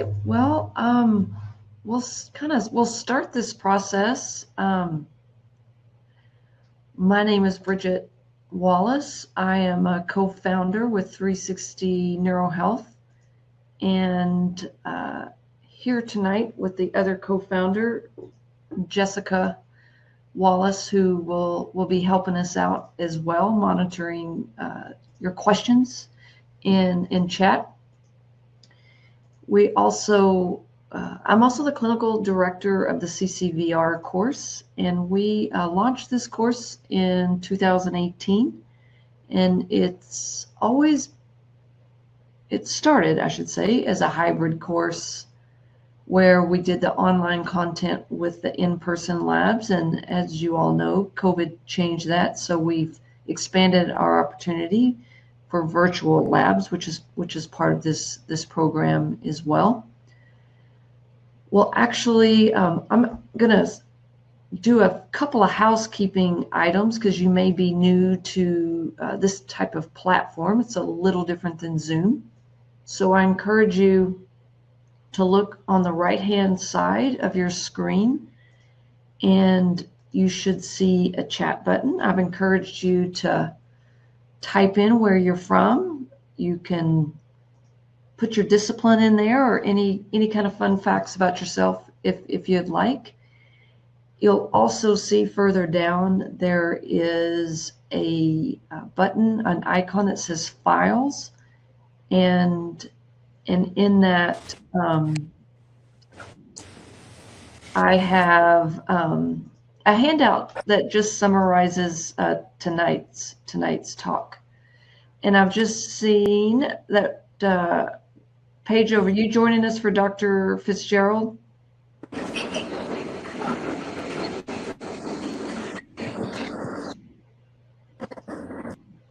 right. Well, we'll start this process. My name is Bridgett Wallace. I am a co-founder with 360 Neurohealth, and here tonight with the other co-founder, Jessica Wallace, who will be helping us out as well, monitoring your questions in chat. We also, I'm also the clinical director of the CCVR course, and we launched this course in 2018, and it started, I should say, as a hybrid course where we did the online content with the in-person labs, and as you all know, COVID changed that, so we've expanded our opportunity for virtual labs, which is part of this program as well. Well, actually, I'm gonna do a couple of housekeeping items because you may be new to this type of platform. It's a little different than Zoom. So I encourage you to look on the right-hand side of your screen, and you should see a chat button. I've encouraged you to type in where you're from. You can put your discipline in there or any kind of fun facts about yourself if you'd like. You'll also see further down there is a button, an icon that says Files, and in that I have a handout that just summarizes tonight's talk. And I've just seen that Paige, over you joining us for Dr. Fitzgerald?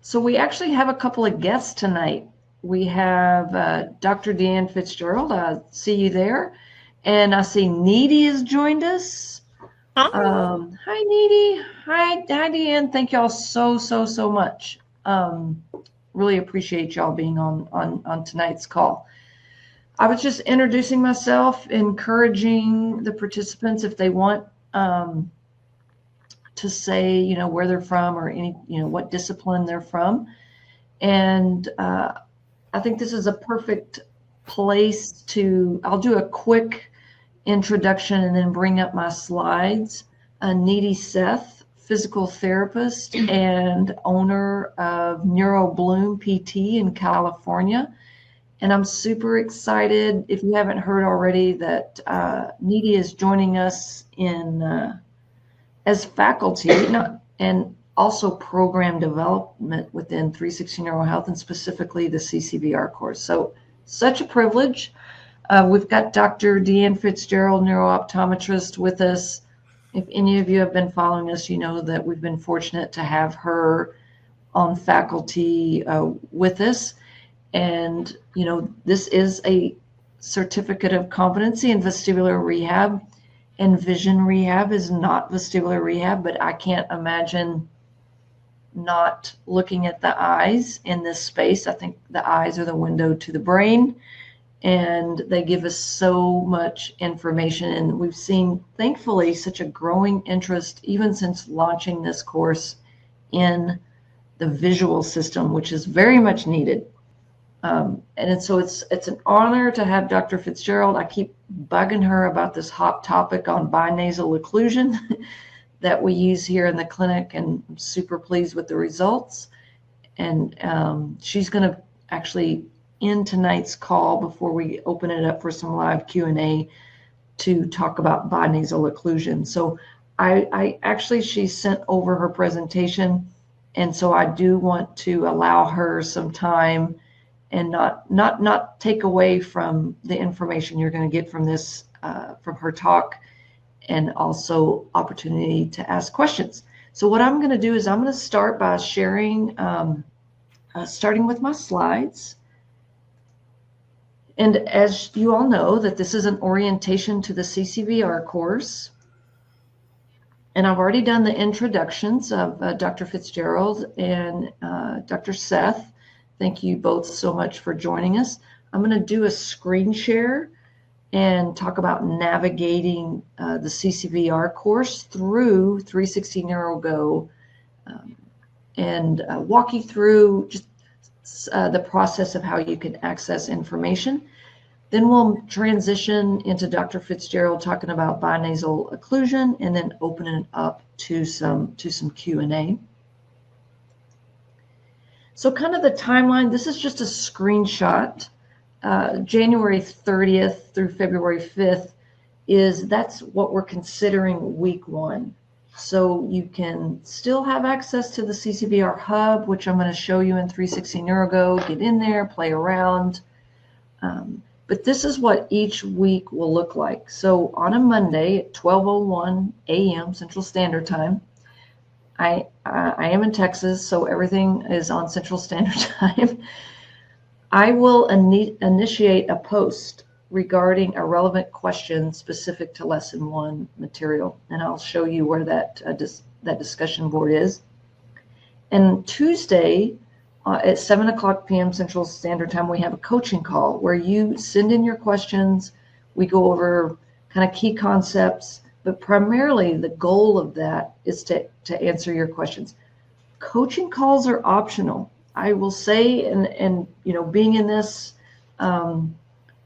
So we actually have a couple of guests tonight. We have Dr. DeAnn Fitzgerald. I see you there. And I see Needy has joined us. Hi, Needy. Hi, DeAnn. Thank y'all so much. Really appreciate y'all being on tonight's call. I was just introducing myself, encouraging the participants if they want to say, where they're from or what discipline they're from. And I think this is a perfect place to, I'll do a quick introduction and then bring up my slides. Needy Seth, physical therapist and owner of NeuroBloom PT in California. And I'm super excited, if you haven't heard already, that Needy is joining us as faculty and also program development within 360 Neurohealth and specifically the CCVR course. So such a privilege. We've got Dr. DeAnn Fitzgerald, neurooptometrist, with us. If any of you have been following us, you know that we've been fortunate to have her on faculty with us. And, this is a certificate of competency in vestibular rehab, and vision rehab is not vestibular rehab, but I can't imagine not looking at the eyes in this space. I think the eyes are the window to the brain, and they give us so much information. And we've seen, thankfully, such a growing interest, even since launching this course, in the visual system, which is very much needed. And so it's an honor to have Dr. Fitzgerald. I keep bugging her about this hot topic on binasal occlusion that we use here in the clinic, and I'm super pleased with the results. And she's going to actually end tonight's call before we open it up for some live Q&A to talk about binasal occlusion. So I actually, she sent over her presentation, and so I do want to allow her some time and not take away from the information you're going to get from this, from her talk, and also opportunity to ask questions. So what I'm going to do is I'm going to start by sharing, starting with my slides. And as you all know, that this is an orientation to the CCVR course. And I've already done the introductions of Dr. Fitzgerald and Dr. Seth. Thank you both so much for joining us. I'm going to do a screen share and talk about navigating the CCVR course through 360 NeuroGo, and walk you through just the process of how you can access information. Then we'll transition into Dr. Fitzgerald talking about binasal occlusion, and then opening it up to some Q&A. So kind of the timeline, this is just a screenshot. January 30th through February 5th that's what we're considering week 1. So you can still have access to the CCVR hub, which I'm going to show you in 360 NeuroGo. Get in there, play around. But this is what each week will look like. So on a Monday at 12:01 a.m. Central Standard Time, I am in Texas, so everything is on Central Standard Time. I will initiate a post regarding a relevant question specific to Lesson 1 material, and I'll show you where that discussion board is. And Tuesday at 7:00 p.m. Central Standard Time, we have a coaching call where you send in your questions. We go over kind of key concepts, but primarily the goal of that is to answer your questions. Coaching calls are optional. I will say, and you know, being in this,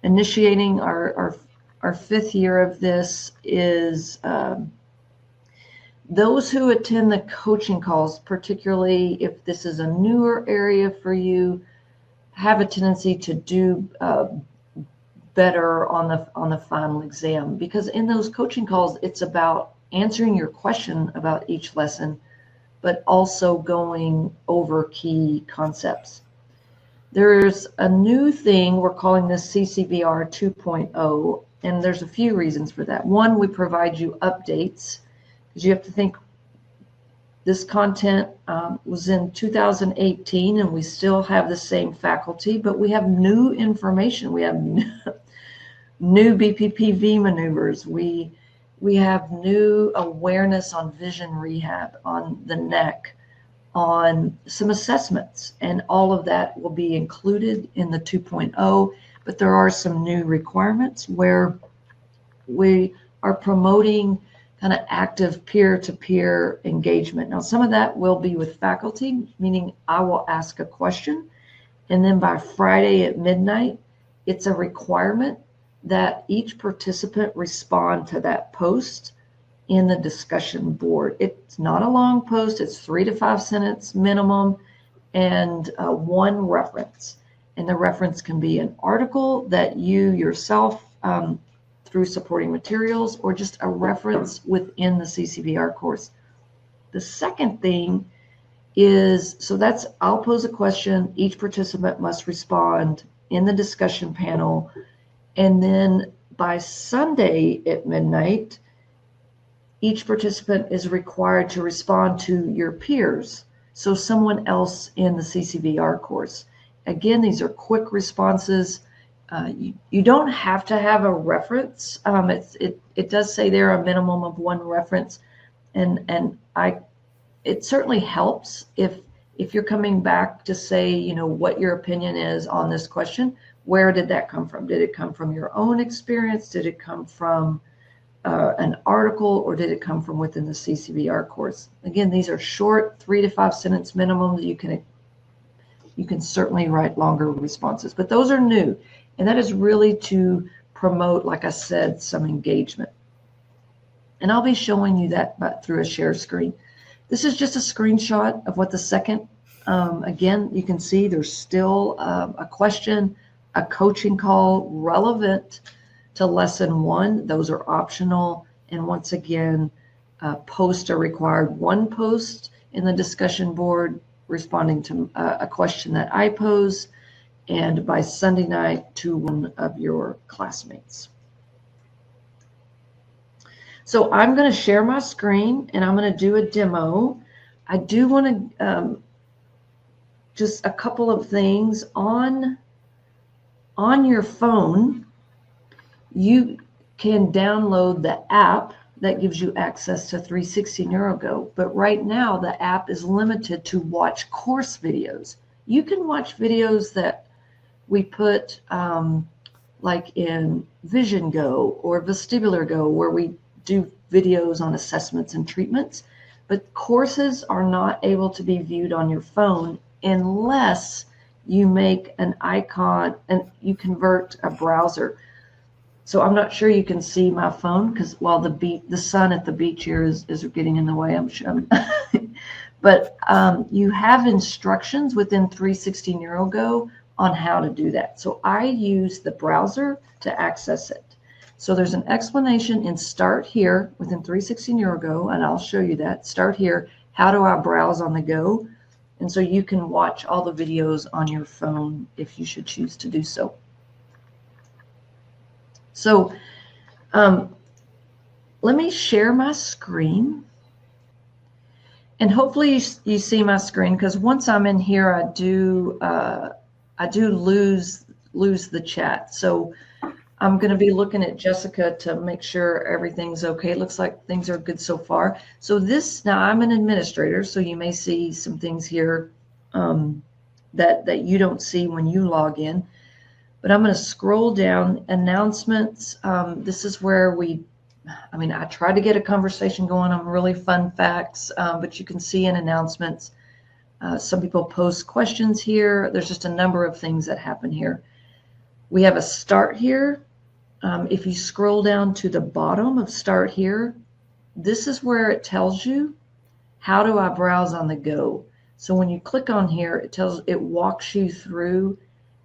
initiating our 5th year of this, is those who attend the coaching calls, particularly if this is a newer area for you, have a tendency to do better on the final exam, because in those coaching calls, it's about answering your question about each lesson, but also going over key concepts. There's a new thing, we're calling this CCVR 2.0, and there's a few reasons for that. One, we provide you updates, because you have to think this content was in 2018, and we still have the same faculty, but we have new information. We have new BPPV maneuvers. We have new awareness on vision rehab, on the neck, on some assessments, and all of that will be included in the 2.0, but there are some new requirements where we are promoting kind of active peer-to-peer engagement. Now, some of that will be with faculty, meaning I will ask a question, and then by Friday at midnight, it's a requirement that each participant respond to that post in the discussion board. It's not a long post, it's 3 to 5 sentence minimum, and 1 reference. And the reference can be an article that you yourself, through supporting materials, or just a reference within the CCVR course. The second thing is, so that's, I'll pose a question, each participant must respond in the discussion panel, and then by Sunday at midnight, each participant is required to respond to your peers, so someone else in the CCVR course. Again, these are quick responses. You don't have to have a reference. It does say there a minimum of 1 reference, and it certainly helps if you're coming back to say, you know, what your opinion is on this question. Where did that come from? Did it come from your own experience? Did it come from an article, or did it come from within the CCVR course? Again, these are short 3 to 5 sentence minimums. You can certainly write longer responses, but those are new. And that is really to promote, like I said, some engagement. And I'll be showing you that through a share screen. This is just a screenshot of what the second, again, you can see there's still a question, a coaching call relevant to Lesson 1. Those are optional. And once again, posts are required. 1 post in the discussion board responding to a question that I pose, and by Sunday night to 1 of your classmates. So I'm going to share my screen, and I'm going to do a demo. I do want to just a couple of things on your phone. You can download the app that gives you access to 360 NeuroGo, but right now the app is limited to watch course videos. You can watch videos that we put like in Vision Go or Vestibular Go, where we do videos on assessments and treatments. But courses are not able to be viewed on your phone unless you make an icon and you convert a browser. So I'm not sure you can see my phone because while the sun at the beach here is getting in the way, I'm sure. But you have instructions within 360 NeuroGo on how to do that. So I use the browser to access it. So there's an explanation in Start Here within 360 NeuroGo, and I'll show you that. Start Here, how do I browse on the go? And so you can watch all the videos on your phone if you should choose to do so. So let me share my screen. And hopefully you see my screen, because once I'm in here, I do lose the chat. So I'm going to be looking at Jessica to make sure everything's okay. It looks like things are good so far. So now I'm an administrator, so you may see some things here that you don't see when you log in. But I'm going to scroll down, announcements. This is where I try to get a conversation going on really fun facts, but you can see in announcements, some people post questions here. There's just a number of things that happen here. We have a Start Here. If you scroll down to the bottom of Start Here, this is where it tells you, how do I browse on the go? So when you click on here, it walks you through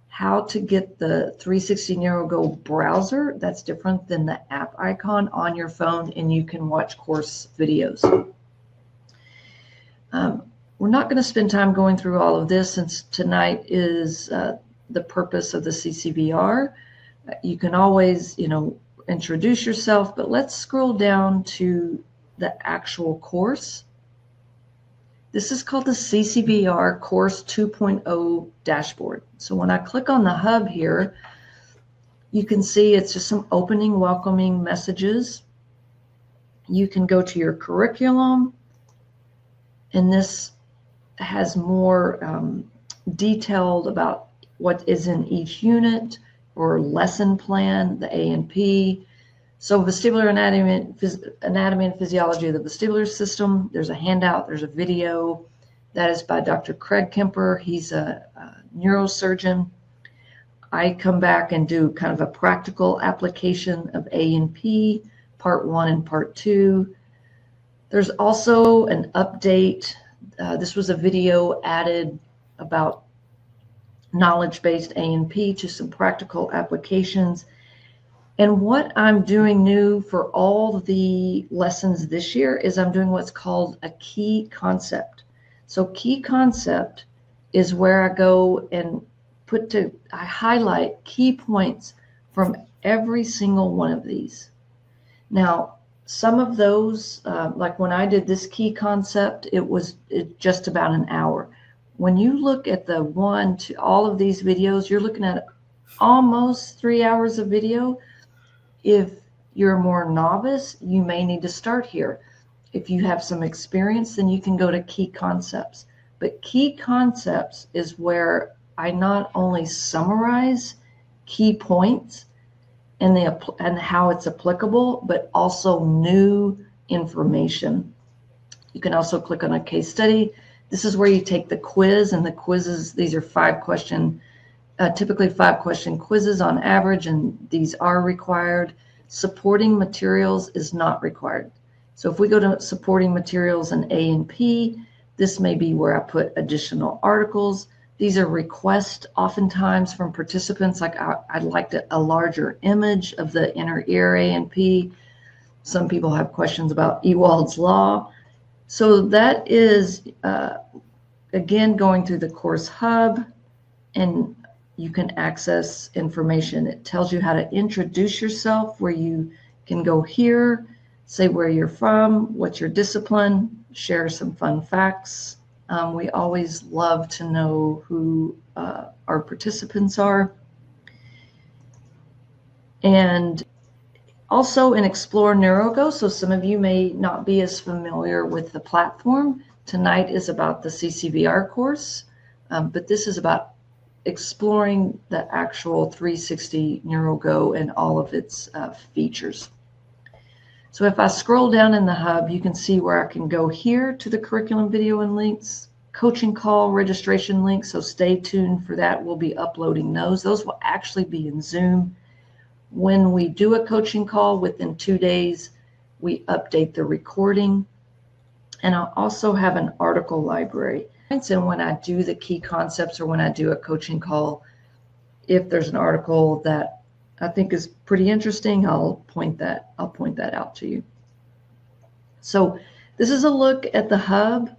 how to get the 360 NeuroGo browser. That's different than the app icon on your phone, and you can watch course videos. We're not going to spend time going through all of this since tonight is the purpose of the CCVR. You can always, introduce yourself, but let's scroll down to the actual course. This is called the CCVR Course 2.0 dashboard. So when I click on the hub here, you can see it's just some opening, welcoming messages. You can go to your curriculum, and this has more detailed about what is in each unit or lesson plan, the A&P. So vestibular anatomy and physiology of the vestibular system. There's a handout, there's a video. That is by Dr. Craig Kemper. He's a neurosurgeon. I come back and do kind of a practical application of A&P, part 1 and part 2. There's also an update. This was a video added about knowledge-based A&P to some practical applications. And what I'm doing new for all the lessons this year is I'm doing what's called a key concept. So key concept is where I go and I highlight key points from every single one of these. Now, some of those, like when I did this key concept, it was just about an hour. When you look at all of these videos, you're looking at almost 3 hours of video. If you're more novice, you may need to start here. If you have some experience, then you can go to key concepts. But key concepts is where I not only summarize key points and how it's applicable, but also new information. You can also click on a case study. This is where you take the quiz, and the quizzes, these are typically 5-question quizzes on average, and these are required. Supporting materials is not required. So if we go to supporting materials in A&P, this may be where I put additional articles. These are requests oftentimes from participants, like I'd like a larger image of the inner ear A&P. Some people have questions about Ewald's law. So that is, again, going through the course hub, and you can access information. It tells you how to introduce yourself, where you can go here, say where you're from, what's your discipline, share some fun facts. We always love to know who our participants are. And also in Explore NeuroGo, so some of you may not be as familiar with the platform. Tonight is about the CCVR course, but this is about exploring the actual 360 NeuroGo and all of its features. So if I scroll down in the hub, you can see where I can go here to the curriculum video and links, coaching call registration links. So stay tuned for that. We'll be uploading those. Those will actually be in Zoom. When we do a coaching call within 2 days, we update the recording. And I'll also have an article library. And when I do the key concepts or when I do a coaching call, if there's an article that I think is pretty interesting, I'll point that out to you. So this is a look at the hub.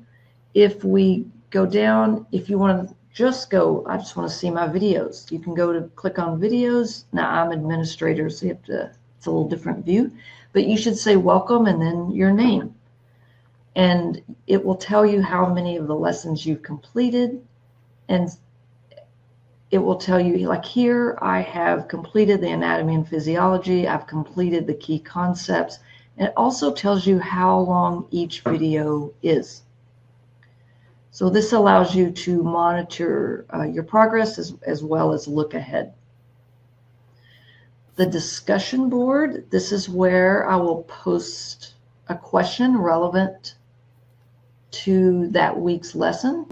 If we go down, if you want to just go, I just want to see my videos, you can go to click on videos. Now I'm administrator, so you have to, it's a little different view, but you should say welcome and then your name. And it will tell you how many of the lessons you've completed. And it will tell you, like here, I have completed the anatomy and physiology. I've completed the key concepts. And it also tells you how long each video is. So this allows you to monitor your progress as well as look ahead. The discussion board, this is where I will post a question relevant to that week's lesson.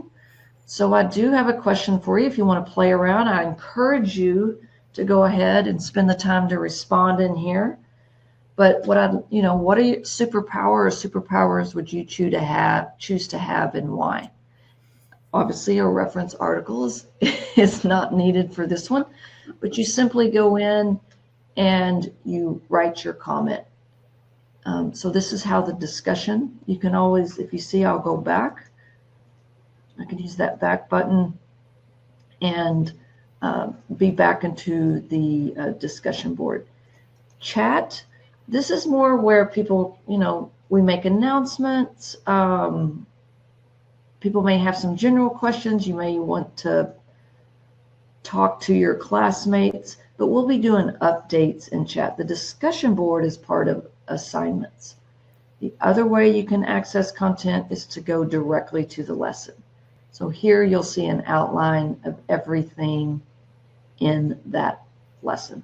So I do have a question for you. If you want to play around, I encourage you to go ahead and spend the time to respond in here. But what are your superpowers would you choose to have and why? Obviously, a reference article is not needed for this one, but you simply go in and you write your comment. So this is how the discussion, you can always, if you see, I'll go back. I can use that back button and be back into the discussion board. Chat, this is more where people, we make announcements. People may have some general questions. You may want to talk to your classmates, but we'll be doing updates in chat. The discussion board is part of assignments. The other way you can access content is to go directly to the lesson. So here you'll see an outline of everything in that lesson.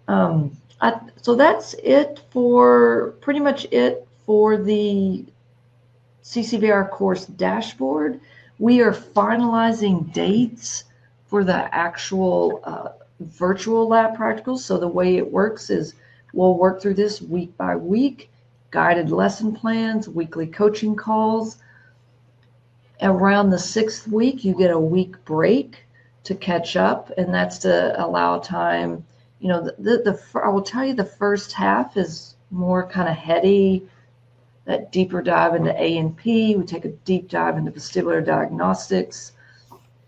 So that's it for pretty much it for the CCVR course dashboard. We are finalizing dates for the actual virtual lab practicals. So the way it works is we'll work through this week by week, guided lesson plans, weekly coaching calls. Around the 6th week, you get a week break to catch up, and that's to allow time. I will tell you the first half is more kind of heady, that deeper dive into A&P. We take a deep dive into vestibular diagnostics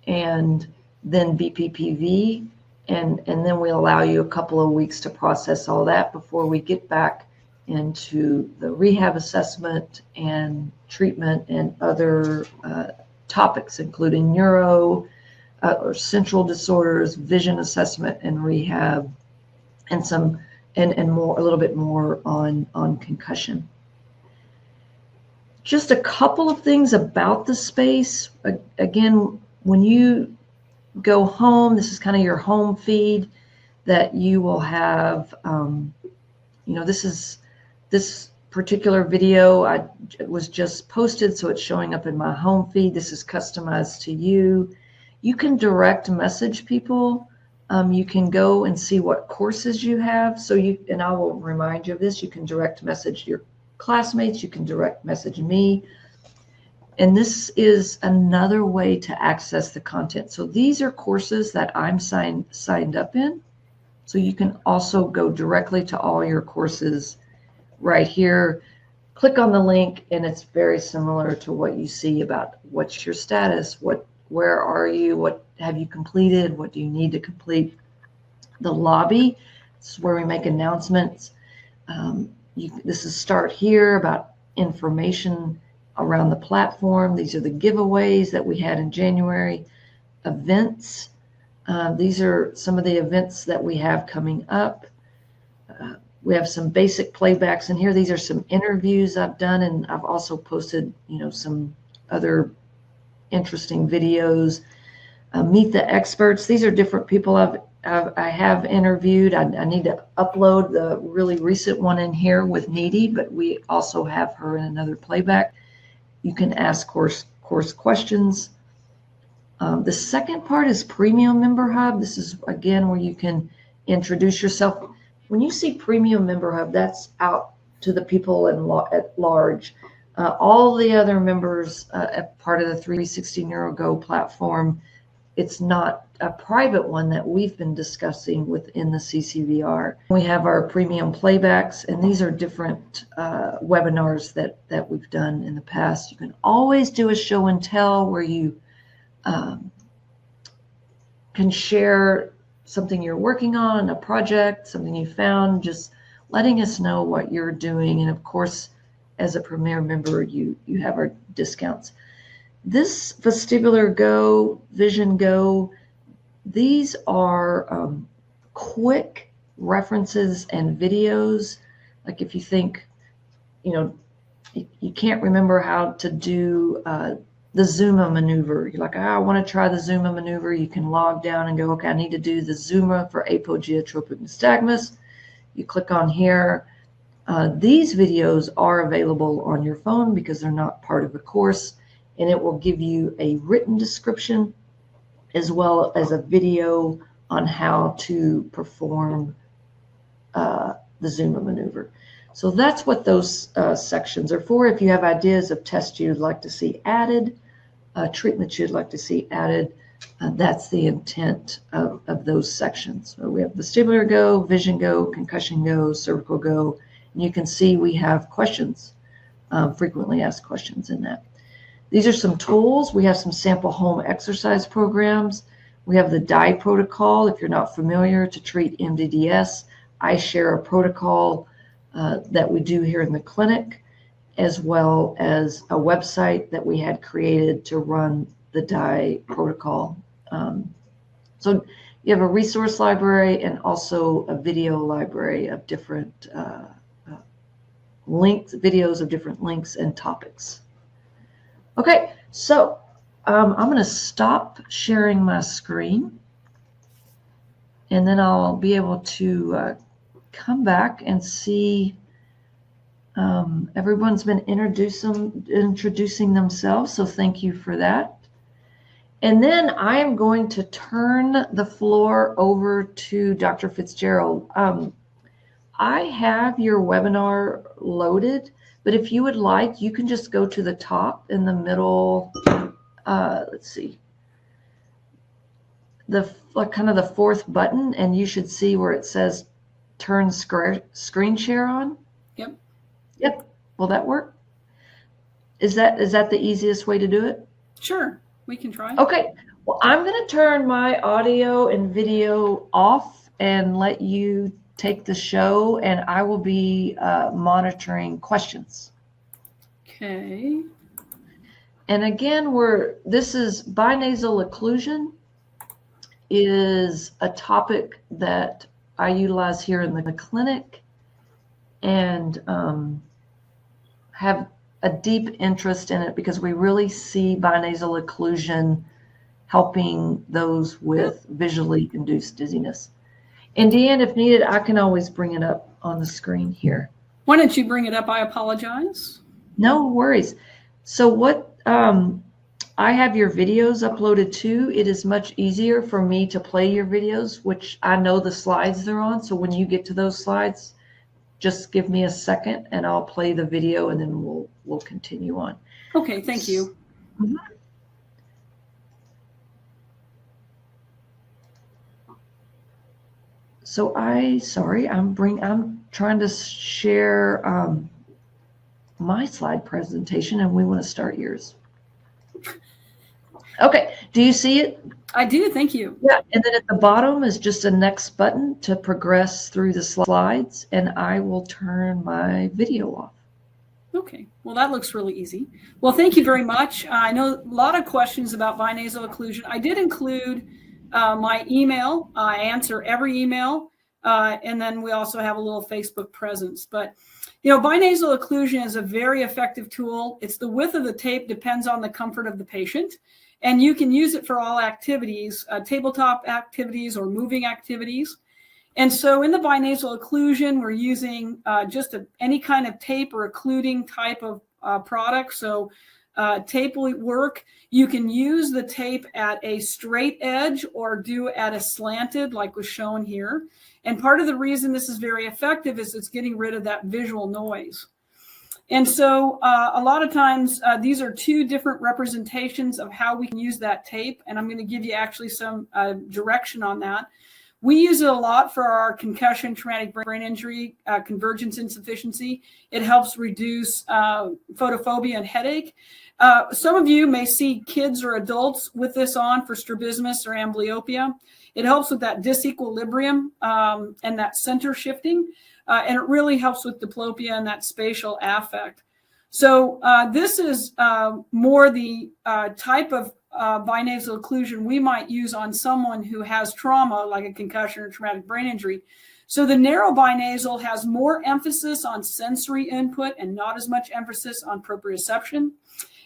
and then BPPV, and then we allow you a couple of weeks to process all that before we get back into the rehab assessment and treatment and other topics, including neuro or central disorders, vision assessment and rehab, and some and more, a little bit more on concussion. Just a couple of things about the space. Again, when you go home, this is kind of your home feed that you will have. This particular video was just posted, so it's showing up in my home feed. This is customized to you. You can direct message people. You can go and see what courses you have. And I will remind you of this. You can direct message your classmates. You can direct message me. And this is another way to access the content. So these are courses that I'm signed up in. So you can also go directly to all your courses right here. Click on the link, and it's very similar to what you see about what's your status, where are you, what have you completed, what do you need to complete. The lobby, this is where we make announcements. This is start here about information around the platform. These are the giveaways that we had in January. Events, these are some of the events that we have coming up. We have some basic playbacks in here. These are some interviews I've done, and I've also posted, some other interesting videos. Meet the experts. These are different people I have interviewed. I need to upload the really recent one in here with Needy, but we also have her in another playback. You can ask course questions. The second part is Premium Member Hub. This is, again, where you can introduce yourself. When you see Premium Member Hub, that's out to the people at large. All the other members, part of the 360 NeuroGo platform, it's not a private one that we've been discussing within the CCVR. We have our premium playbacks, and these are different webinars that we've done in the past. You can always do a show and tell where you can share something you're working on, a project, something you found, just letting us know what you're doing. And of course, as a Premier member, you have our discounts. This Vestibular Go, Vision Go, these are quick references and videos. Like if you think, you can't remember how to do the Zuma maneuver. You're like, I want to try the Zuma maneuver. You can log down and go, okay, I need to do the Zuma for apogeotropic nystagmus. You click on here. These videos are available on your phone because they're not part of the course, and it will give you a written description as well as a video on how to perform the Zuma maneuver. So that's what those sections are for. If you have ideas of tests you'd like to see added, treatments you'd like to see added, that's the intent of those sections. So we have Vestibular Go, Vision Go, Concussion Go, Cervical Go, and you can see we have questions, frequently asked questions in that. These are some tools. We have some sample home exercise programs. We have the DIE protocol, if you're not familiar, to treat MdDS. I share a protocol that we do here in the clinic, as well as a website that we had created to run the DIE protocol. So you have a resource library and also a video library of different videos of different links and topics. Okay, so I'm going to stop sharing my screen, and then I'll be able to come back and see everyone's been introducing themselves, so thank you for that. And then I am going to turn the floor over to Dr. Fitzgerald. I have your webinar loaded, but if you would like, you can just go to the top in the middle. Let's see, kind of the fourth button, and you should see where it says turn screen share on. Yep. Will that work? Is that the easiest way to do it? Sure, we can try. Okay. Well, I'm going to turn my audio and video off and let you take the show, and I will be monitoring questions. Okay. And again, this is binasal occlusion is a topic that I utilize here in the clinic, and have a deep interest in it because we really see binasal occlusion helping those with visually induced dizziness. And DeAnn, if needed, I can always bring it up on the screen here. Why don't you bring it up? I apologize. No worries. So what I have your videos uploaded too. It is much easier for me to play your videos, which I know the slides they're on. So when you get to those slides, just give me a second and I'll play the video, and then we'll continue on. Okay, thank you. Mm-hmm. So I'm trying to share my slide presentation, and we want to start yours. Okay, do you see it? I do, thank you. Yeah, and then at the bottom is just a next button to progress through the slides, and I will turn my video off. Okay, well, that looks really easy. Well, thank you very much. I know a lot of questions about binasal occlusion. I did include my email. I answer every email, and then we also have a little Facebook presence. But, binasal occlusion is a very effective tool. It's the width of the tape depends on the comfort of the patient. And you can use it for all activities, tabletop activities or moving activities. And so in the binasal occlusion, we're using just any kind of tape or occluding type of product. So tape will work. You can use the tape at a straight edge or do at a slanted, like was shown here. And part of the reason this is very effective is it's getting rid of that visual noise. And so a lot of times these are two different representations of how we can use that tape. And I'm going to give you actually some direction on that. We use it a lot for our concussion, traumatic brain injury, convergence insufficiency. It helps reduce photophobia and headache. Some of you may see kids or adults with this on for strabismus or amblyopia. It helps with that disequilibrium and that center shifting. And it really helps with diplopia and that spatial affect. So this is more the type of binasal occlusion we might use on someone who has trauma, like a concussion or traumatic brain injury. So the narrow binasal has more emphasis on sensory input and not as much emphasis on proprioception,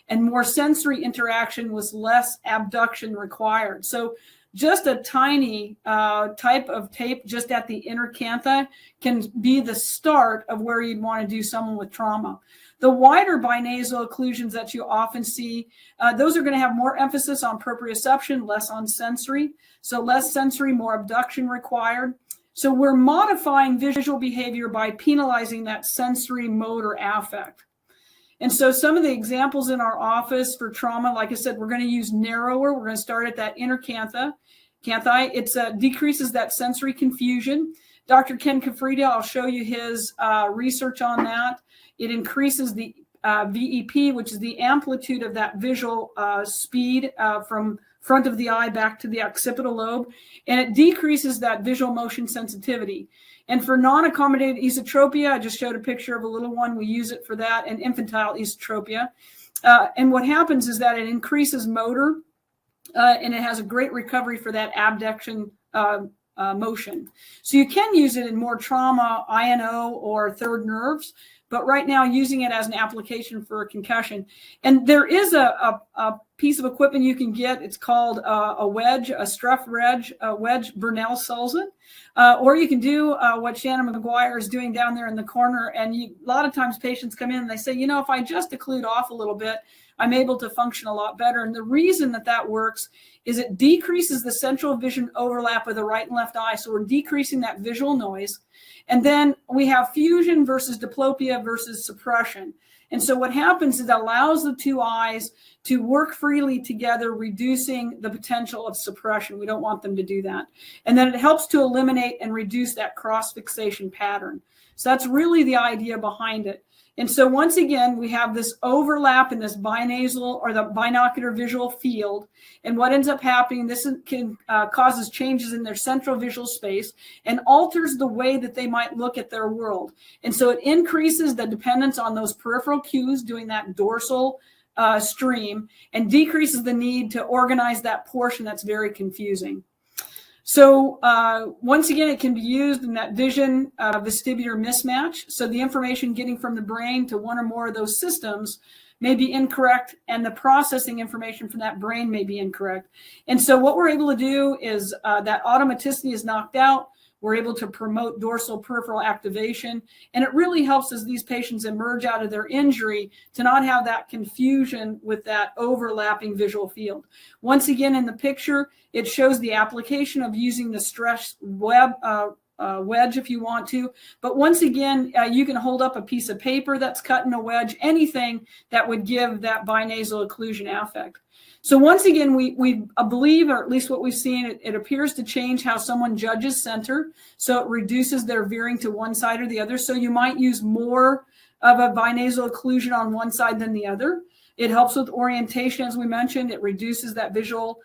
and more sensory interaction with less abduction required. So just a tiny type of tape just at the inner cantha can be the start of where you'd want to do someone with trauma. The wider binasal occlusions that you often see, those are going to have more emphasis on proprioception, less on sensory. So less sensory, more abduction required. So we're modifying visual behavior by penalizing that sensory motor affect. And so some of the examples in our office for trauma, like I said, we're going to use narrower. We're going to start at that inner canthi. It decreases that sensory confusion. Dr. Ken Kafrida, I'll show you his research on that. It increases the VEP, which is the amplitude of that visual speed from front of the eye back to the occipital lobe, and it decreases that visual motion sensitivity. And for non-accommodated esotropia, I just showed a picture of a little one. We use it for that, and infantile esotropia. And what happens is that it increases motor, and it has a great recovery for that abduction motion. So you can use it in more trauma, INO, or third nerves, but right now using it as an application for a concussion. And there is a piece of equipment you can get. It's called a wedge, a Struff wedge, Burnell-Sullivan. Or you can do what Shannon McGuire is doing down there in the corner. And a lot of times patients come in and they say, you know, if I just occlude off a little bit, I'm able to function a lot better. And the reason that that works is it decreases the central vision overlap of the right and left eye. So we're decreasing that visual noise. And then we have fusion versus diplopia versus suppression. And so what happens is it allows the two eyes to work freely together, reducing the potential of suppression. We don't want them to do that. And then it helps to eliminate and reduce that cross-fixation pattern. So that's really the idea behind it. And so once again, we have this overlap in this binasal or the binocular visual field. And what ends up happening, this can causes changes in their central visual space and alters the way that they might look at their world. And so it increases the dependence on those peripheral cues doing that dorsal stream and decreases the need to organize that portion that's very confusing. So once again, it can be used in that vision vestibular mismatch. So the information getting from the brain to one or more of those systems may be incorrect, and the processing information from that brain may be incorrect. And so what we're able to do is that automaticity is knocked out. We're able to promote dorsal peripheral activation, and it really helps as these patients emerge out of their injury to not have that confusion with that overlapping visual field. Once again, in the picture, it shows the application of using the stress wedge if you want to. But once again, you can hold up a piece of paper that's cut in a wedge, anything that would give that binasal occlusion affect. So once again, we believe, or at least what we've seen, it appears to change how someone judges center. So it reduces their veering to one side or the other. So you might use more of a binasal occlusion on one side than the other. It helps with orientation, as we mentioned. It reduces that visual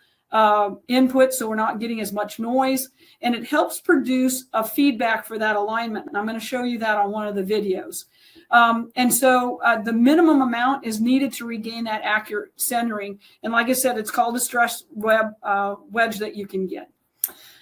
input, so we're not getting as much noise. And it helps produce a feedback for that alignment. And I'm going to show you that on one of the videos. And so the minimum amount is needed to regain that accurate centering. And like I said, it's called a stress wedge that you can get.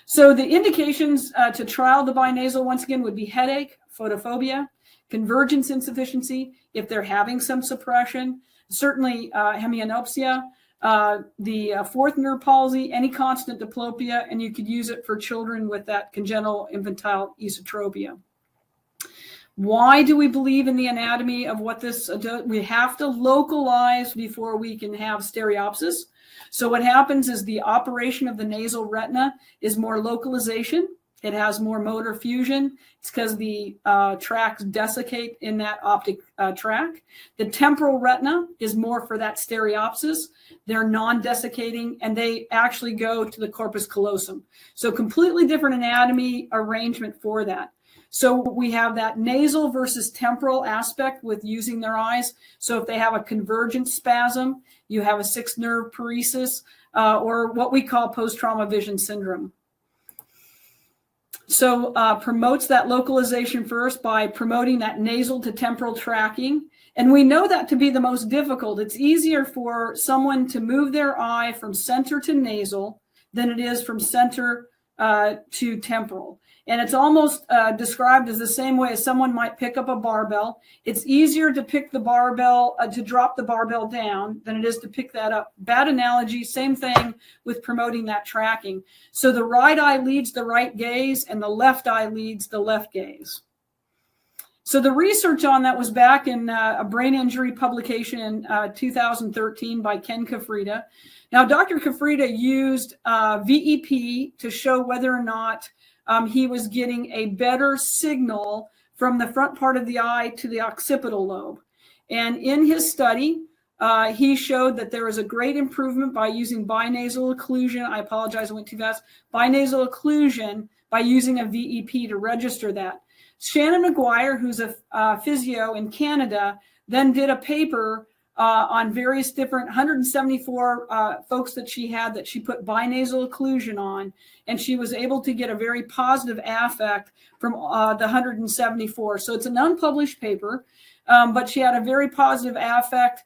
So the indications to trial the binasal, once again, would be headache, photophobia, convergence insufficiency, if they're having some suppression, certainly hemianopsia, the fourth nerve palsy, any constant diplopia, and you could use it for children with that congenital infantile esotropia. Why do we believe in the anatomy of what this does? We have to localize before we can have stereopsis. So what happens is the operation of the nasal retina is more localization. It has more motor fusion. It's because the tracts desiccate in that optic tract. The temporal retina is more for that stereopsis. They're non-desiccating, and they actually go to the corpus callosum. So completely different anatomy arrangement for that. So we have that nasal versus temporal aspect with using their eyes. So if they have a convergent spasm, you have a sixth nerve paresis, or what we call post-trauma vision syndrome. So promotes that localization first by promoting that nasal to temporal tracking. And we know that to be the most difficult. It's easier for someone to move their eye from center to nasal than it is from center to temporal. And it's almost described as the same way as someone might pick up a barbell. It's easier to pick the barbell, to drop the barbell down than it is to pick that up. Bad analogy, same thing with promoting that tracking. So the right eye leads the right gaze and the left eye leads the left gaze. So the research on that was back in a brain injury publication in 2013 by Ken Kafrida. Now, Dr. Kafrida used VEP to show whether or not he was getting a better signal from the front part of the eye to the occipital lobe. And in his study, he showed that there was a great improvement by using binasal occlusion. I apologize, I went too fast. Binasal occlusion by using a VEP to register that. Shannon McGuire, who's a physio in Canada, then did a paper on various different 174 folks that she put binasal occlusion on, and she was able to get a very positive affect from the 174. So it's an unpublished paper, but she had a very positive affect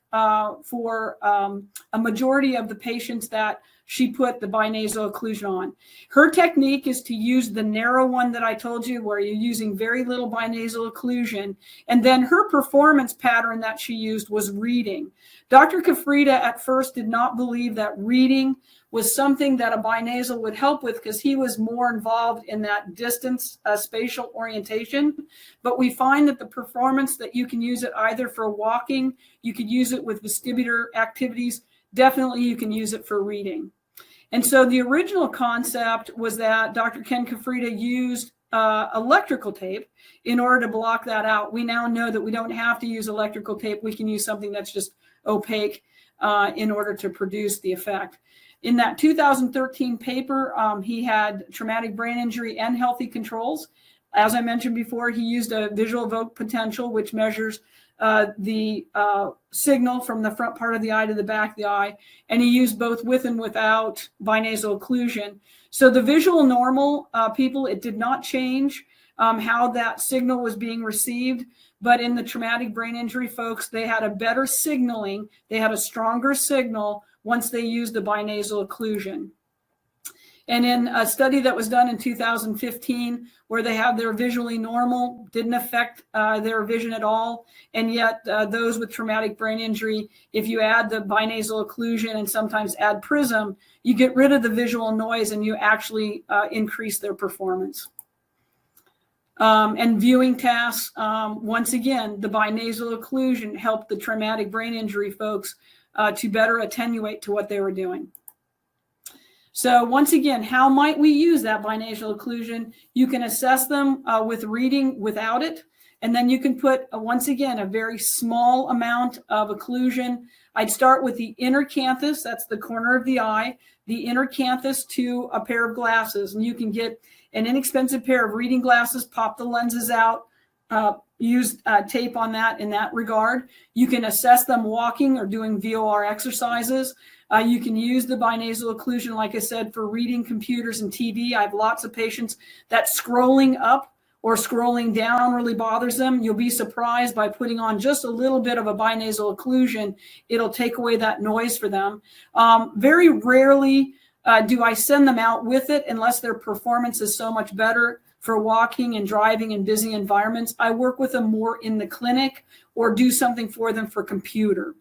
for a majority of the patients that she put the binasal occlusion on. Her technique is to use the narrow one that I told you, where you're using very little binasal occlusion. And then her performance pattern that she used was reading. Dr. Kafrida at first did not believe that reading was something that a binasal would help with, because he was more involved in that distance spatial orientation. But we find that the performance that you can use it either for walking, you could use it with vestibular activities, definitely you can use it for reading. And so the original concept was that Dr. Ken Kafrida used electrical tape in order to block that out. We now know that we don't have to use electrical tape. We can use something that's just opaque in order to produce the effect. In that 2013 paper, he had traumatic brain injury and healthy controls. As I mentioned before, he used a visual evoked potential, which measures the signal from the front part of the eye to the back of the eye, and he used both with and without binasal occlusion. So the visual normal people, it did not change how that signal was being received, but in the traumatic brain injury folks, they had a better signaling, they had a stronger signal once they used the binasal occlusion. And in a study that was done in 2015, where they have their visually normal, didn't affect their vision at all. And yet those with traumatic brain injury, if you add the binasal occlusion and sometimes add prism, you get rid of the visual noise and you actually increase their performance. And viewing tasks, once again, the binasal occlusion helped the traumatic brain injury folks to better attenuate to what they were doing. So once again, how might we use that binasal occlusion? You can assess them with reading without it, and then you can put, once again, a very small amount of occlusion. I'd start with the inner canthus, that's the corner of the eye, the inner canthus to a pair of glasses, and you can get an inexpensive pair of reading glasses, pop the lenses out, use tape on that in that regard. You can assess them walking or doing VOR exercises. You can use the binasal occlusion, like I said, for reading computers and TV. I have lots of patients that scrolling up or scrolling down really bothers them. You'll be surprised by putting on just a little bit of a binasal occlusion, it'll take away that noise for them. Very rarely do I send them out with it unless their performance is so much better for walking and driving in busy environments. I work with them more in the clinic or do something for them for computer.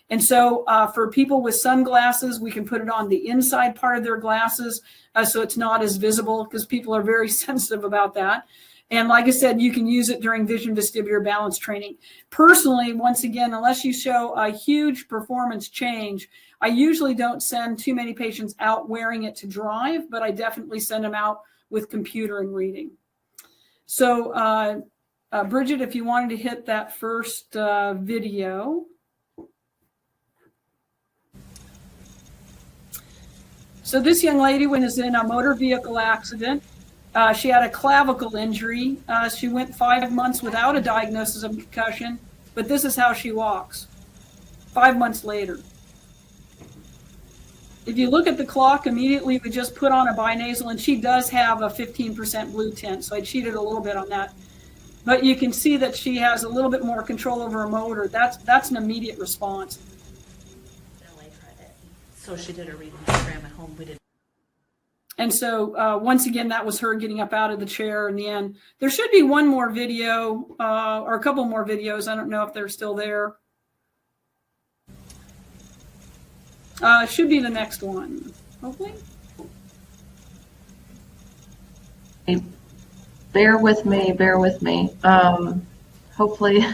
And so for people with sunglasses, we can put it on the inside part of their glasses so it's not as visible, because people are very sensitive about that. And like I said, you can use it during vision vestibular balance training. Personally, once again, unless you show a huge performance change, I usually don't send too many patients out wearing it to drive, but I definitely send them out with computer and reading. So Bridgett, if you wanted to hit that first video. So this young lady was in a motor vehicle accident. She had a clavicle injury. She went 5 months without a diagnosis of concussion, but this is how she walks 5 months later. If you look at the clock, immediately we just put on a binasal, and she does have a 15% blue tint, so I cheated a little bit on that. But you can see that she has a little bit more control over her motor. That's an immediate response. So she did a reading program at home. We did. And so once again, that was her getting up out of the chair in the end. There should be one more video or a couple more videos. I don't know if they're still there. Should be the next one, hopefully. Bear with me, bear with me. Hopefully,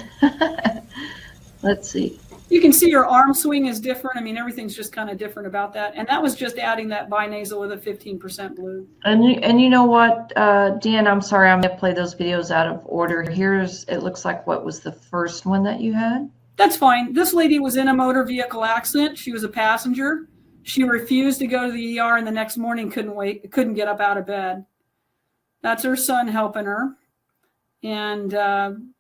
let's see. You can see your arm swing is different. I mean, everything's just kind of different about that. And that was just adding that binasal with a 15% blue. And you know what, DeAnn, I'm sorry, I'm going to play those videos out of order. It looks like what was the first one that you had? That's fine. This lady was in a motor vehicle accident. She was a passenger. She refused to go to the ER, and the next morning couldn't get up out of bed. That's her son helping her. And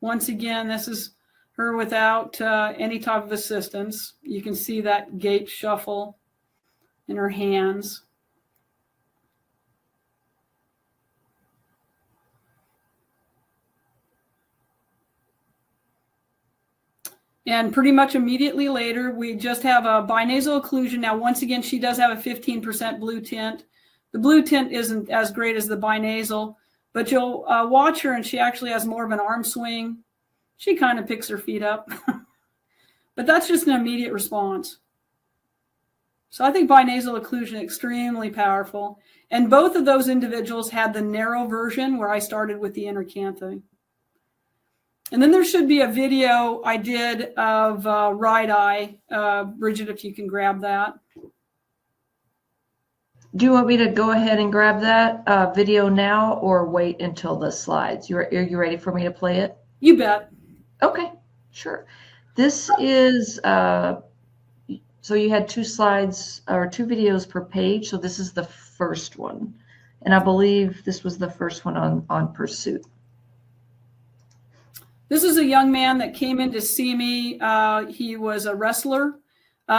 once again, this is her without any type of assistance. You can see that gait shuffle in her hands. And pretty much immediately later, we just have a binasal occlusion. Now, once again, she does have a 15% blue tint. The blue tint isn't as great as the binasal, but you'll watch her and she actually has more of an arm swing. She kind of picks her feet up, but that's just an immediate response. So I think binasal occlusion extremely powerful. And both of those individuals had the narrow version where I started with the inner cantha. And then there should be a video I did of right eye. Bridgett, if you can grab that. Do you want me to go ahead and grab that video now or wait until the slides? Are you ready for me to play it? You bet. Okay, sure. This is, so you had 2 slides or 2 videos per page. So this is the first one. And I believe this was the first one on pursuit. This is a young man that came in to see me. He was a wrestler.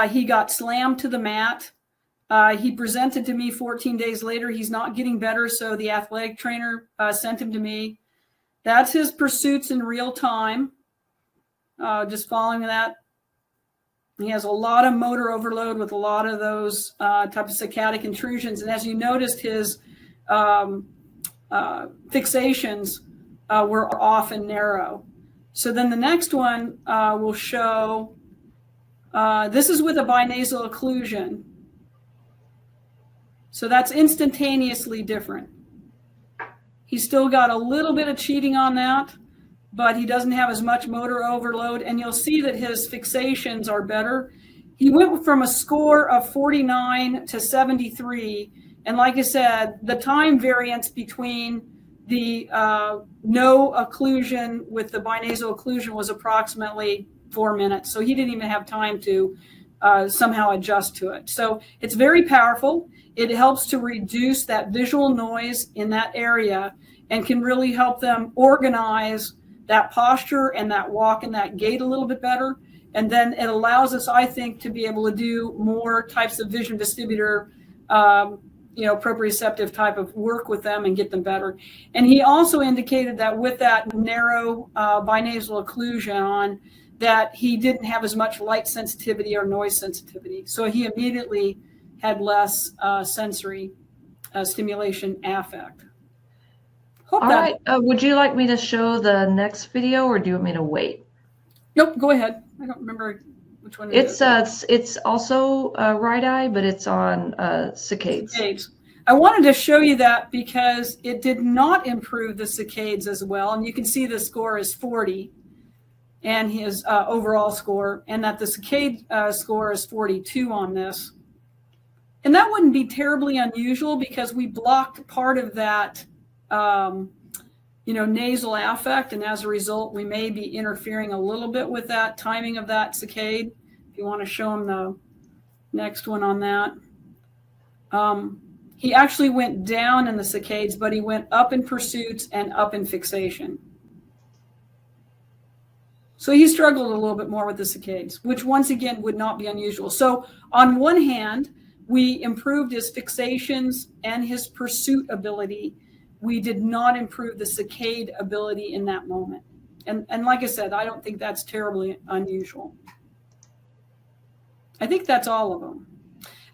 He got slammed to the mat. He presented to me 14 days later. He's not getting better, so the athletic trainer sent him to me. That's his pursuits in real time. Just following that. He has a lot of motor overload with a lot of those type of saccadic intrusions. And as you noticed, his fixations were often narrow. So then the next one will show, this is with a binasal occlusion. So that's instantaneously different. He's still got a little bit of cheating on that, but he doesn't have as much motor overload. And you'll see that his fixations are better. He went from a score of 49 to 73. And like I said, the time variance between the no occlusion with the binasal occlusion was approximately 4 minutes. So he didn't even have time to somehow adjust to it. So it's very powerful. It helps to reduce that visual noise in that area and can really help them organize that posture and that walk and that gait a little bit better. And then it allows us, I think, to be able to do more types of vision vestibular proprioceptive type of work with them and get them better. And he also indicated that with that narrow binasal occlusion on, that he didn't have as much light sensitivity or noise sensitivity. So he immediately had less sensory stimulation affect. Hope All that. right. Would you like me to show the next video, or do you want me to wait? Nope, go ahead. I don't remember which one it is. It's also right eye, but it's on saccades. Saccades. I wanted to show you that because it did not improve the saccades as well. And you can see the score is 40 and his overall score, and that the saccade score is 42 on this. And that wouldn't be terribly unusual because we blocked part of that nasal affect, and as a result, we may be interfering a little bit with that timing of that saccade. If you want to show him the next one on that. He actually went down in the saccades, but he went up in pursuits and up in fixation. So he struggled a little bit more with the saccades, which once again would not be unusual. So on one hand, we improved his fixations and his pursuit ability. We did not improve the saccade ability in that moment. And like I said, I don't think that's terribly unusual. I think that's all of them.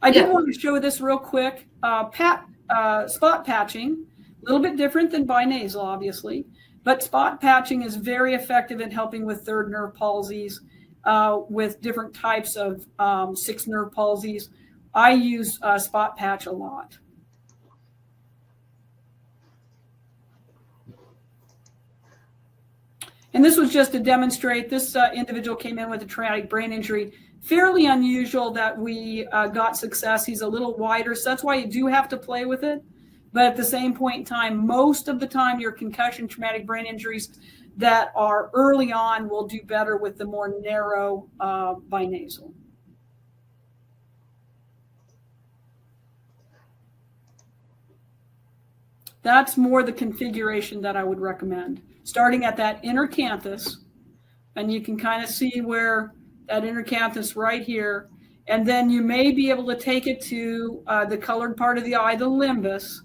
I did want to show this real quick. Spot patching, a little bit different than binasal, obviously, but spot patching is very effective in helping with third nerve palsies, with different types of sixth nerve palsies. I use spot patch a lot. And this was just to demonstrate, this individual came in with a traumatic brain injury. Fairly unusual that we got success. He's a little wider, so that's why you do have to play with it. But at the same point in time, most of the time your concussion traumatic brain injuries that are early on will do better with the more narrow binasal. That's more the configuration that I would recommend. Starting at that inner canthus, and you can kind of see where that inner canthus right here, and then you may be able to take it to the colored part of the eye, the limbus.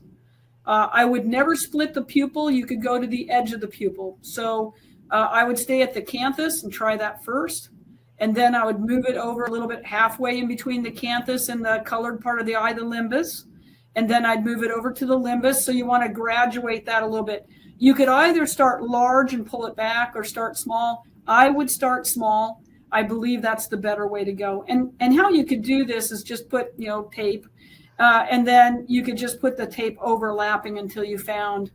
I would never split the pupil. You could go to the edge of the pupil. So I would stay at the canthus and try that first, and then I would move it over a little bit halfway in between the canthus and the colored part of the eye, the limbus, and then I'd move it over to the limbus. So you want to graduate that a little bit. You could either start large and pull it back or start small. I would start small. I believe that's the better way to go. And how you could do this is just put, tape, and then you could just put the tape overlapping until you found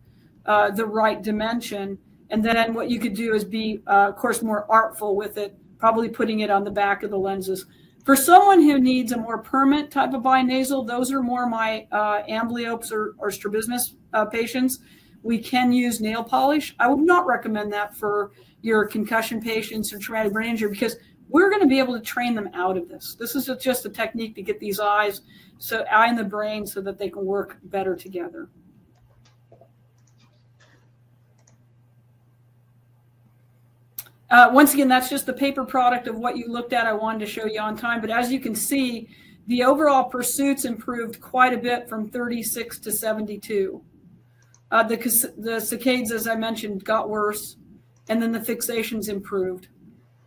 the right dimension. And then what you could do is be, of course, more artful with it, probably putting it on the back of the lenses. For someone who needs a more permanent type of binasal, those are more my amblyopes or strabismus patients. We can use nail polish. I would not recommend that for your concussion patients or traumatic brain injury because we're going to be able to train them out of this. This is just a technique to get these eye and the brain so that they can work better together. Once again, that's just the paper product of what you looked at. I wanted to show you on time, but as you can see, the overall pursuits improved quite a bit from 36 to 72. The saccades, as I mentioned, got worse, and then the fixations improved.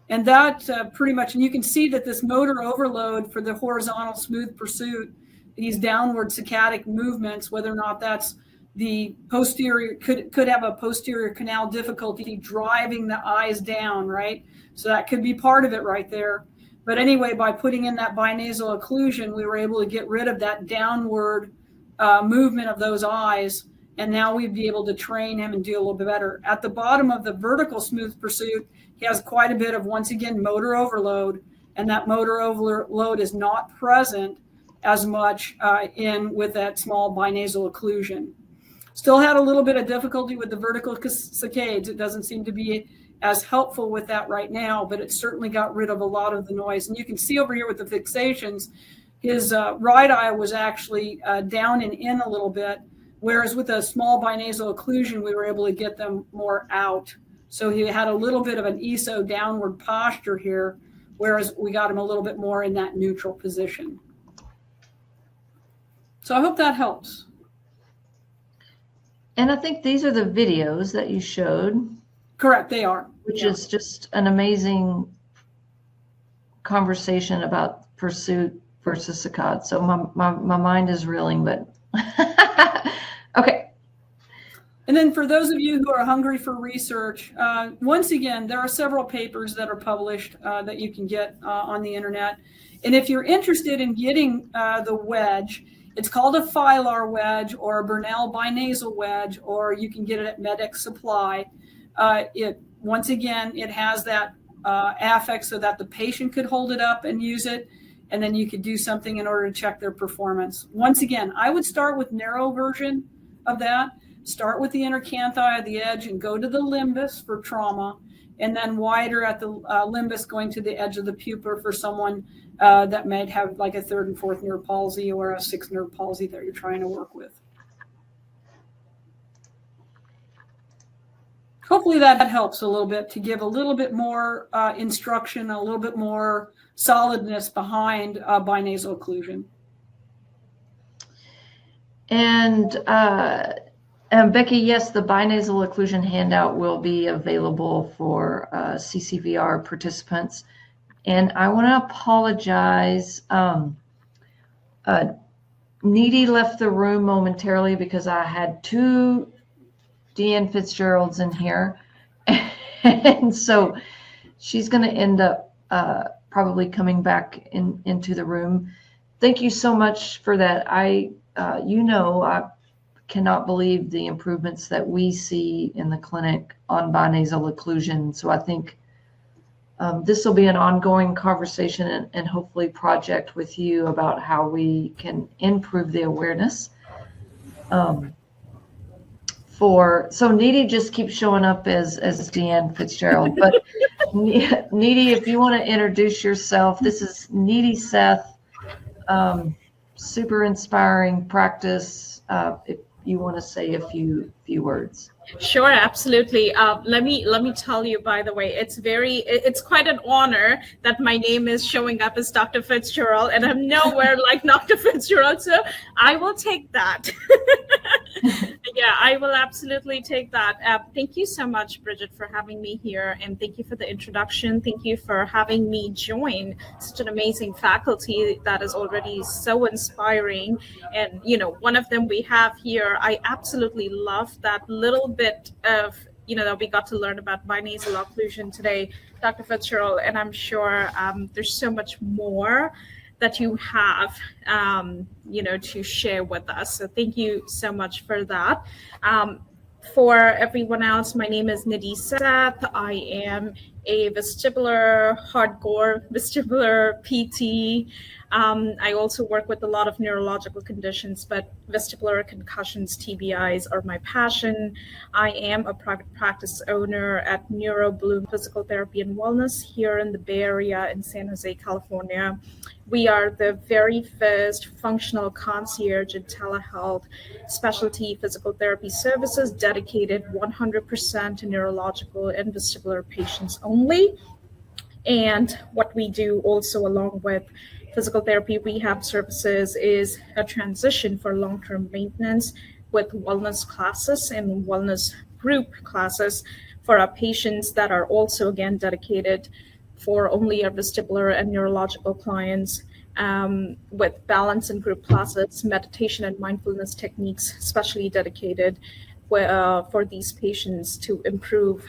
And that pretty much, and you can see that this motor overload for the horizontal smooth pursuit, these downward saccadic movements, whether or not that's the posterior, could have a posterior canal difficulty driving the eyes down, right? So that could be part of it right there. But anyway, by putting in that binasal occlusion, we were able to get rid of that downward movement of those eyes. And now we'd be able to train him and do a little bit better. At the bottom of the vertical smooth pursuit, he has quite a bit of, once again, motor overload. And that motor overload is not present as much with that small binasal occlusion. Still had a little bit of difficulty with the vertical saccades. It doesn't seem to be as helpful with that right now, but it certainly got rid of a lot of the noise. And you can see over here with the fixations, his right eye was actually down and in a little bit. Whereas with a small binasal occlusion, we were able to get them more out. So he had a little bit of an ESO downward posture here, whereas we got him a little bit more in that neutral position. So I hope that helps. And I think these are the videos that you showed. Correct, they are. Which is just an amazing conversation about pursuit versus saccade. So my mind is reeling, but okay. And then for those of you who are hungry for research, once again, there are several papers that are published that you can get on the internet. And if you're interested in getting the wedge, it's called a Filar wedge or a Burnell binasal wedge, or you can get it at Medex Supply. Once again, it has that affix so that the patient could hold it up and use it, and then you could do something in order to check their performance. Once again, I would start with narrow version of that. Start with the inner canthi of the edge and go to the limbus for trauma, and then wider at the limbus going to the edge of the pupil for someone that might have like a 3rd and 4th nerve palsy or a 6th nerve palsy that you're trying to work with. Hopefully that helps a little bit to give a little bit more instruction, a little bit more solidness behind binasal occlusion. And Becky, yes, the binasal occlusion handout will be available for CCVR participants. And I want to apologize. Needy left the room momentarily because I had 2 DeAnn Fitzgeralds in here. And so she's going to end up probably coming back into the room. Thank you so much for that. I cannot believe the improvements that we see in the clinic on binasal occlusion. So I think this will be an ongoing conversation and hopefully project with you about how we can improve the awareness. So Needy just keeps showing up as DeAnn Fitzgerald, but Needy, if you want to introduce yourself, this is Needy Seth, super inspiring practice. If you want to say a few words. Sure, absolutely. Let me tell you, by the way, it's quite an honor that my name is showing up as Dr. Fitzgerald, and I'm nowhere like Dr. Fitzgerald, so I will take that. Yeah, I will absolutely take that. Thank you so much, Bridgett, for having me here, and thank you for the introduction. Thank you for having me join such an amazing faculty that is already so inspiring. And, one of them we have here, I absolutely love that little bit of, that we got to learn about binasal occlusion today, Dr. Fitzgerald, and I'm sure there's so much more that you have, to share with us. So thank you so much for that. For everyone else, my name is Needy Seth. I am a hardcore vestibular PT. I also work with a lot of neurological conditions, but vestibular concussions, TBIs, are my passion. I am a private practice owner at NeuroBloom Physical Therapy and Wellness here in the Bay Area in San Jose, California. We are the very first functional concierge and telehealth specialty physical therapy services dedicated 100% to neurological and vestibular patients only. And what we do also along with physical therapy rehab services is a transition for long-term maintenance with wellness classes and wellness group classes for our patients that are also, again, dedicated for only our vestibular and neurological clients, with balance and group classes, meditation and mindfulness techniques, especially dedicated for these patients to improve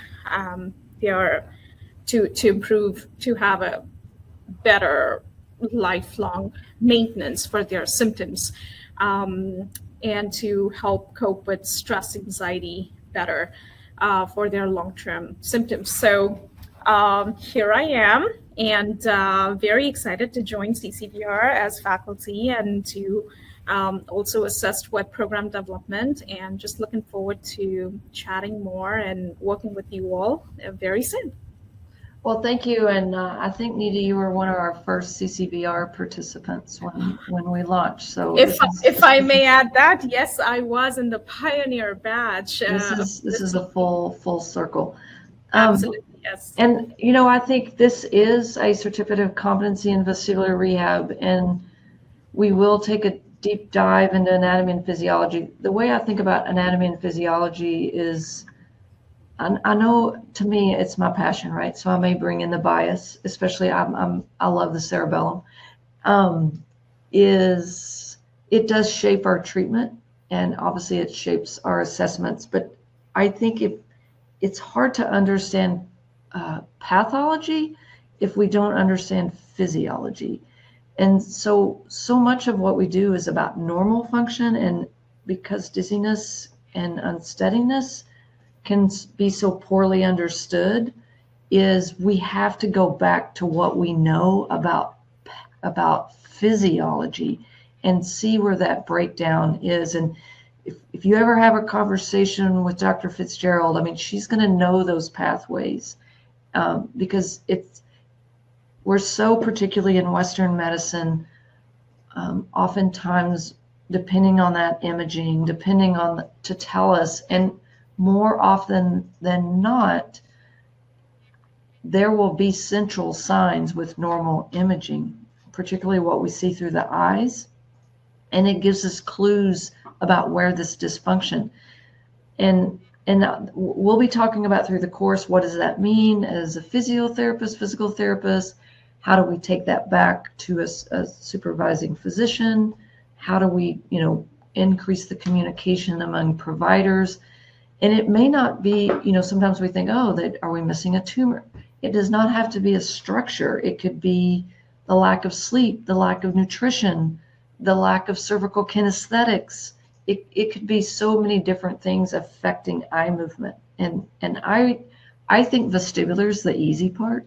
to have a better lifelong maintenance for their symptoms, and to help cope with stress, anxiety better for their long-term symptoms. So here I am, and very excited to join CCVR as faculty and to also assist with program development, and just looking forward to chatting more and working with you all very soon. Well, thank you. And I think, Needy, you were one of our first CCVR participants when we launched. So if I may add that, yes, I was in the pioneer batch. This is a full circle. Absolutely, yes. And, I think this is a certificate of competency in vestibular rehab, and we will take a deep dive into anatomy and physiology. The way I think about anatomy and physiology is, I know, to me, it's my passion, right? So I may bring in the bias, especially I love the cerebellum. is it does shape our treatment, and obviously it shapes our assessments. But I think if it's hard to understand pathology if we don't understand physiology. And so much of what we do is about normal function, and because dizziness and unsteadiness can be so poorly understood, is we have to go back to what we know about physiology and see where that breakdown is. And if you ever have a conversation with Dr. Fitzgerald, I mean, she's going to know those pathways, because we're so, particularly in Western medicine, oftentimes depending on that imaging, to tell us, and more often than not, there will be central signs with normal imaging, particularly what we see through the eyes, and it gives us clues about where this dysfunction. And we'll be talking about through the course, what does that mean as a physiotherapist, physical therapist? How do we take that back to a supervising physician? How do we, increase the communication among providers? And it may not be, sometimes we think, are we missing a tumor? It does not have to be a structure. It could be the lack of sleep, the lack of nutrition, the lack of cervical kinesthetics. It could be so many different things affecting eye movement. And I think vestibular is the easy part.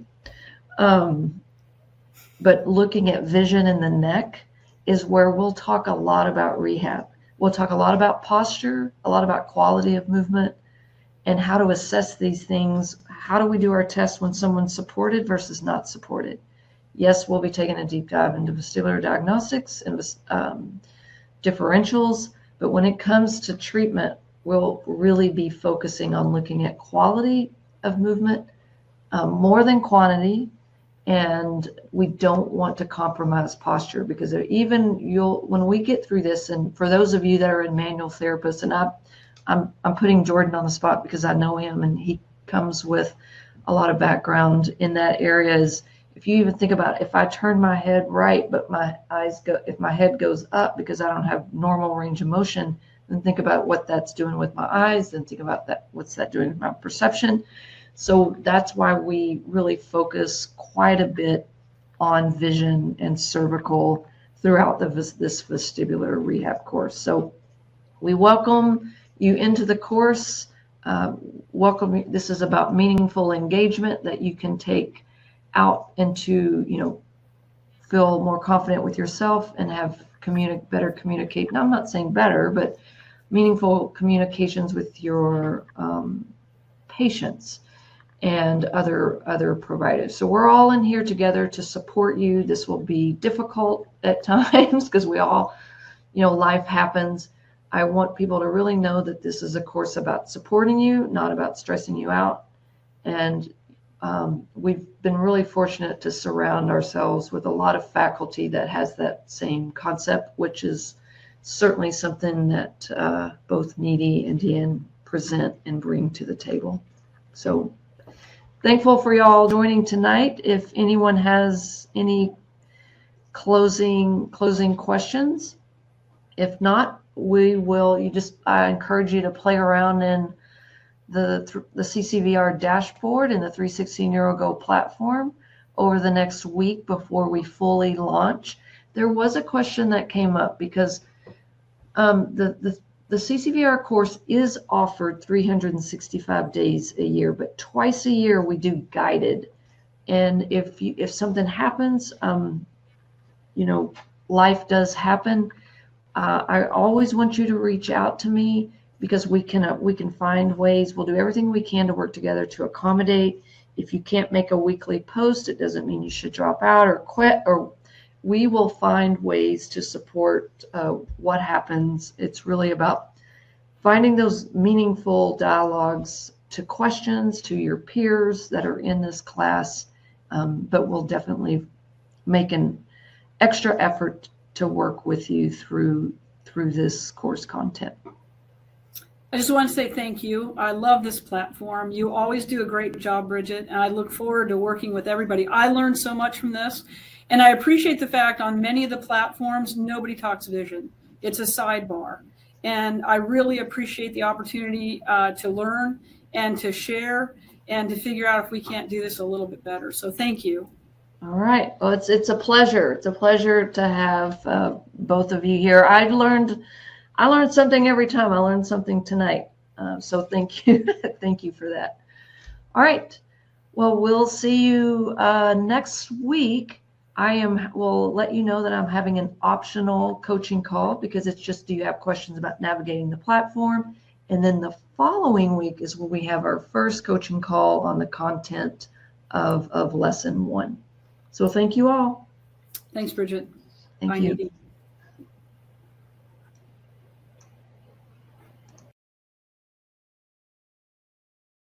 But looking at vision in the neck is where we'll talk a lot about rehab. We'll talk a lot about posture, a lot about quality of movement, and how to assess these things. How do we do our tests when someone's supported versus not supported? Yes, we'll be taking a deep dive into vestibular diagnostics and differentials, but when it comes to treatment, we'll really be focusing on looking at quality of movement more than quantity. And we don't want to compromise posture, because when we get through this, and for those of you that are in manual therapists, and I'm putting Jordan on the spot because I know him and he comes with a lot of background in that area, is if you even think about, if I turn my head right, but if my head goes up because I don't have normal range of motion, then think about what that's doing with my eyes, then think about what's that doing with my perception. So that's why we really focus quite a bit on vision and cervical throughout this vestibular rehab course. So we welcome you into the course. This is about meaningful engagement that you can take out into, feel more confident with yourself and have better communicate. Now, I'm not saying better, but meaningful communications with your patients and other providers. So we're all in here together to support you. This will be difficult at times because we all, life happens. I want people to really know that this is a course about supporting you, not about stressing you out. And we've been really fortunate to surround ourselves with a lot of faculty that has that same concept, which is certainly something that both Needy and DeAnn present and bring to the table. So thankful for y'all joining tonight. If anyone has any closing questions, if not, I encourage you to play around in the CCVR dashboard and the 360 NeuroGo platform over the next week before we fully launch. There was a question that came up because the CCVR course is offered 365 days a year, but twice a year we do guided. And if something happens, life does happen. I always want you to reach out to me, because we can find ways. We'll do everything we can to work together to accommodate. If you can't make a weekly post, it doesn't mean you should drop out or quit, or we will find ways to support what happens. It's really about finding those meaningful dialogues to questions to your peers that are in this class, but we'll definitely make an extra effort to work with you through this course content. I just want to say thank you. I love this platform. You always do a great job, Bridgett, and I look forward to working with everybody. I learned so much from this. And I appreciate the fact on many of the platforms, nobody talks vision. It's a sidebar. And I really appreciate the opportunity to learn and to share and to figure out if we can't do this a little bit better. So thank you. All right. Well, it's a pleasure. It's a pleasure to have both of you here. I learned something every time. I learned something tonight. So thank you. Thank you for that. All right. Well, we'll see you next week. Will let you know that I'm having an optional coaching call because it's just, do you have questions about navigating the platform? And then the following week is when we have our first coaching call on the content of lesson 1. So thank you all. Thanks, Bridgett. Thank Bye, you. Nadine.